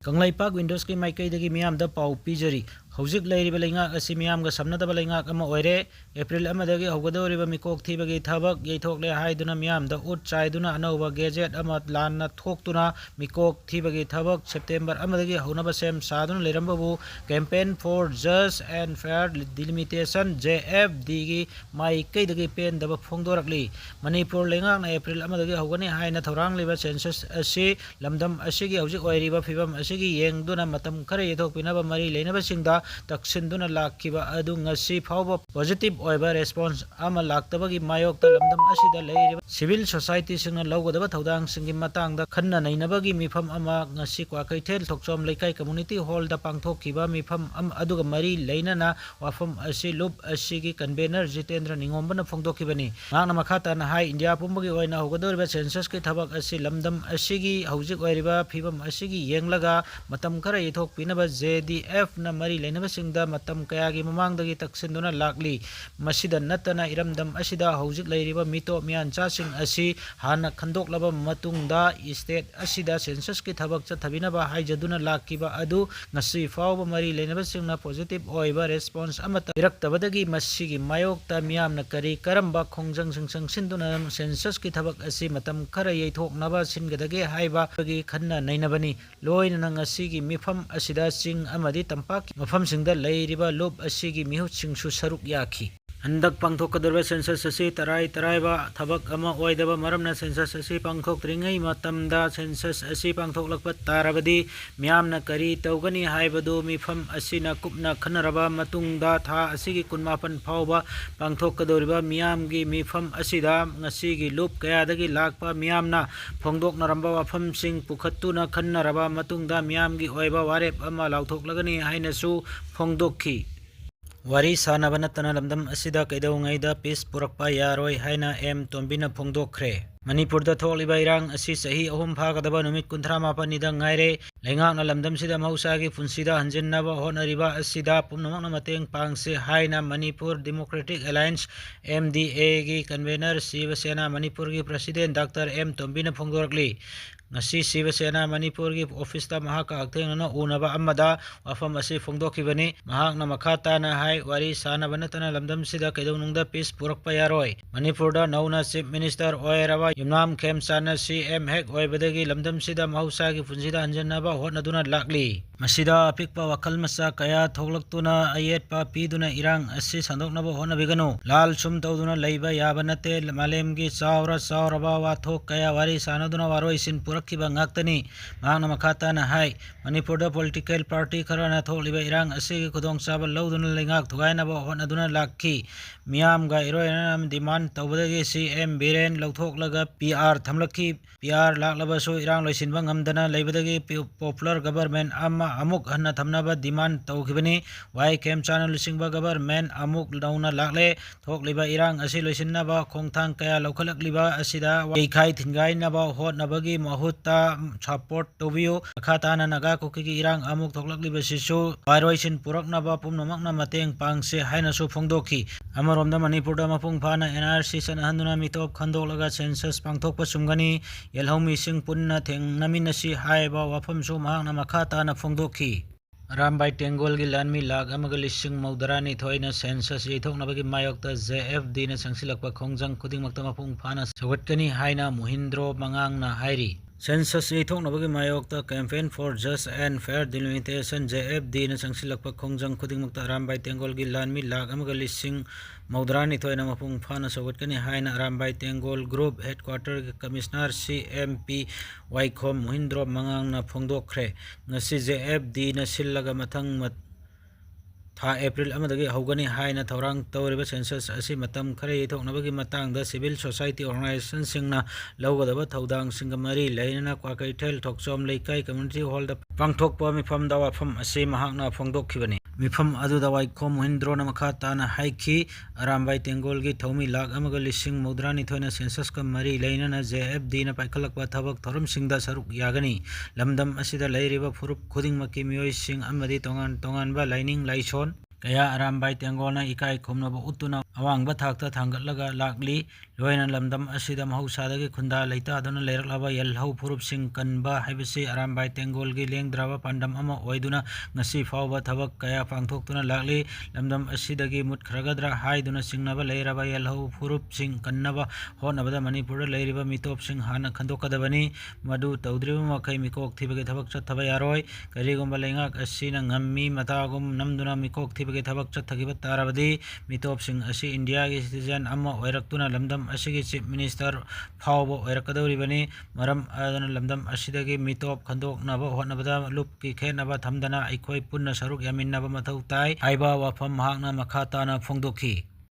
Kanglaipak Windows ki maikaidagi miyamda pau pijari hौजिक लेरिबा लेंगाक असि मियामगा समनदबा लेंगाक अमा ओइरे April अमदगी हौगदौरिबा मिकोक थीबगी थबक yeithokle hayduna miyamda ut chaiduna anouba gazet ama lanna thoktuna मिकोक थीबगी थबक सेप्टेम्बर अमदगी हौनबा सेम सादुना लेरमबबु campaign for just and fair delimitation JFD gi maikaidagi pendaba फोंदोरकली मणिपुर लेंगाक एप्रिल अमदगी हौगनी हाइना थौरांगलिबा सेंसस असि लमदम असिगी हौजिक ओइरिबा फिबम असिगी येंगदुना मतम खरे येथोकपिनबा मरी लेनबा सिंगदा तक्सिंदुना लाखिबा अदु ngasi फावबा पॉजिटिव ओइबा रेस्पॉन्स अमा लाक्तबगी मायोक्ता लमदम असिदा लेरिबा सिविल सोसाइटी सिंगना लौगदबा थौदांग सिंगी मतांगदा खन्ना नैनबगी मिफम अमा ngasi क्वाकैथेल थोकचोम लेकाई कम्युनिटी हॉल दा पांगथोकिबा मिफम अदुगा मरी लेनना वाफम असि लुप असिगी कन्वेनर जितेंद्र निंगोमबना फोंदोकिबनी मांगना मखाताना हाई इंडिया पुंबगी ओइना हौगदौरिबा सेंसस की थबक असि लमदम असिगी हौजिक ओइरिबा फिबम असिगी येंगलगा मतम खरा येथोकपिनबा JDF ना मरी लेनबसिंगदा मतम कयागी ममांगदगी तक्सिंदुना लाकली मसिदा नतना इरमदम असिदा हौजिक लेरिबा मितो मियानचासिंग असि हाना खंदोकलबा मतुंगदा स्टेट असिदा सेंसस की थबक चथबिनबा हाइजदुना लाकिबा अदु ngasi फावबा मरी लेनबसिंगना पॉजिटिव ओइबा रेस्पॉन्स अमता इरक्तबदगी मसिगी मायोक्ता मियामना करी करम्बा खोंजंग सिंसंग सिंदुना सेंसस की थबक असि मतम खरा येथोकनबा सिनगदगे हाइबा बगी खन्ना नैनबनी लोइना ngasiगी मिफम असिदा सिंग अमदी तंपाक मफम सिंगदा लेरिबा लुप असिगी मिहुत सिंगसु सरुक याखी हंदक पांगथोकदरबा सेंसस असि तराइबा थबक अमा ओइदबा मरमना सेंसस असि पांगथोकत्रिङै मतमदा सेंसस असि पांगथोकलकपा तारबदी मियामना करी तौगनी हाइबदु मिफम असिना कुपना खनरबा मतुंगदा था असिगी 19 फावबा पांगथोकदौरिबा मियामगी मिफम असिदा ngasiगी लुप कयादगी लाकपा मियामना फोंदोकनरंबा वाफमसिंग पुखत्तुना खनरबा मतुंगदा मियामगी ओइबा वारेप अमा लाउथोकलगनी हाइनसु फोंदोकखी वारी सानबा नतना लमदम असिदा कैदौङैदा पीस पुरक्पा यारोय हाइना एम तोंबिना फोंदोकख्रे मणिपुरदा थोकलिबा इरांग असि सही अहुम फागदबा नुमित 59 गाइरे लेंगाकना लमदमसिदा महौसागी पुंसिदा हंजिन्नबा होनरिबा असिदा पुमनमकना मतेंग पांगसे हाइना मणिपुर डेमोक्रेटिक अलायंस MDA गी कन्वेनर शिवसेना मणिपुर की प्रेसिडेंट डॉक्टर एम तोंबिना फोंदोरकली ngasi शिवसेना मणिपुर की ऑफिस ता महाका अक्थेंगना उनबा अमदा वाफम असि फोंदोखिबनी महाकना मखाताना हाई वारी सानबा नतना लमदमसिदा कैदौनुंगदा पीस पुरक्पा यारोय मणिपुरदा नौना चीफ मिनिस्टर ओइरबा युमनाम खेमचाना CM हेक ओइबदगी लमदमसिदा महौसागी पुंसिदा हंजन्नबा होटनदुना लाकली मसिदा अपिकपा वखल मसा कया थोकलक्तुना अयेतपा पीदुना इरांग असि संदोकनबा होनबिगनु लाल सुम तौदुना लैबा याबा नते मालेमगी चावरबा वाथोक कया वारी सानदुना वारोइसिन पुरक्खिबा ngaktani मांगना मखाताना हाई मणिपुरदा पॉलिटिकल पार्टी खराना थोकलिबा इरांग असिगी खुदोंचाबा लौदुना लेंगाक थुगाइनबा होटनदुना लाखी मियामगा इरोयना डिमांड तौबदगी CM बिरेन लौथोकलगा PR थमलखी PR लाकलबसु इरांग लोइसिनबा ngamdana लेबदगी पॉपुलर गवर्नमेंट अमा अमुक हन्ना थमनबा डिमांड तौखिबनी वाई खेमचाना लुसिंगबा गवर्नमेंट अमुक लौना लाकले थोकलिबा इरांग असि लोइसिनबा खोंथांग कया लौखलकलिबा असिदा वाइखाई थिनगाइनबा होटनबगी महुत्ता सपोर्ट तौबियो मखाताना नागा कुकीगी इरांग अमुक थोकलकलिबसिसु वाइरोइसिन पुरकनबा पुमनमकना मतेंग पांगसे हाइनसु फोंदोखी अमरोमदा मणिपुरदा मपुंग फाना NRC सनहंदुना मितोप खंदोकलगा सेंसस पांगथोकपा सुमगनी येलहौमिसिंग पुन्ना थेंगनमिनसि हाइबा वाफमसु महाकना मखाताना फोंदोखी रामबाई टेंगोलगी लानमी लाख अमगा लिसिंग मौदरानी थोइना सेंसस येथोकनबगी मायोक्ता JFD ना संगसिलकपा खोंजंग खुदिंगमक्ता मपुंग फाना सौगटकनी हाइना महिंद्रो मंगांगना हाइरी सेंसस येथोकनबगी मायोक्ता campaign for just and fair delimitation JFD ना संगसिलकपा खोंजंग खुदिंगमक्ता रामबाई टेंगोलगी लानमी लाख अमगा लिसिंग मौदरानी थोइना मपुंग फाना सौगटकनी हाइना रामबाई टेंगोल ग्रुप हेडक्वार्टर के कमिश्नर CMP वाइखोम महिंद्रो मंगांगना फोंदोखरे ngasi JFD ना सिल्लगा मथंग था एप्रिल अमदगी हौगनी हाइना थौरांग तौरिबा सेंसस असि मतम खरे येथोकनबगी मतांगदा सिविल सोसाइटी ऑर्गेनाइजेशन सिंगना लौगदबा थौदांग सिंग मरी लेनना क्वाकैथेल थोकचोम लेकाई कम्युनिटी हॉल दा पांगथोकपा मिफम दा वाफम असि महाकना फोंदोखिबनी मिफम अदुदा वाइखोम महिंद्रोना मखाताना हाइखी रामबाई टेंगोलगी थौमी लाख अमगा लिसिंग मौदरानी थोइना सेंसस का मरी लेनना JFD ना पाइखलकपा थबक थोरम सिंगदा सरुक यागनी लमदम असिदा लेरिबा फुरुप खुदिंगमकी मियोइसिंग अमदी तोंगान तोंगानबा lining लाइसोन kaya arambai tengolna ikai khomnaba utuna awangba thakta thangatlaga lakli loina lamdam asida mahausadagi khunda leitaduna leiraklaba yelhau phurupsing kanba haibasi arambai tengolgi lengdraba pandam ama oiduna ngasi fauba thabak kaya pangthoktuna lakli lamdam asidagi mutkhragadra hayduna singnaba leiraba yelhau phurupsing kannaba hotnabada manipurda leiriba mitopsing hana khandokadabani madu tawdriba makai mikok thibagi thabak chathaba yaroi karigomba lengak asina ngammi matagum namduna mikok thibagi thabak chathagiba tarabadi mitopsing asi India gi citizen amma oiraktuna lamdam asigi chief minister phawbo oirakadoribani maram adana lamdam asidagi mitop khandoknaba hotnabada lupki khenaba thamdana aikhoi punna saruk yaminnaba mathau tai haiba wafam mahakna makha tana phongdokhi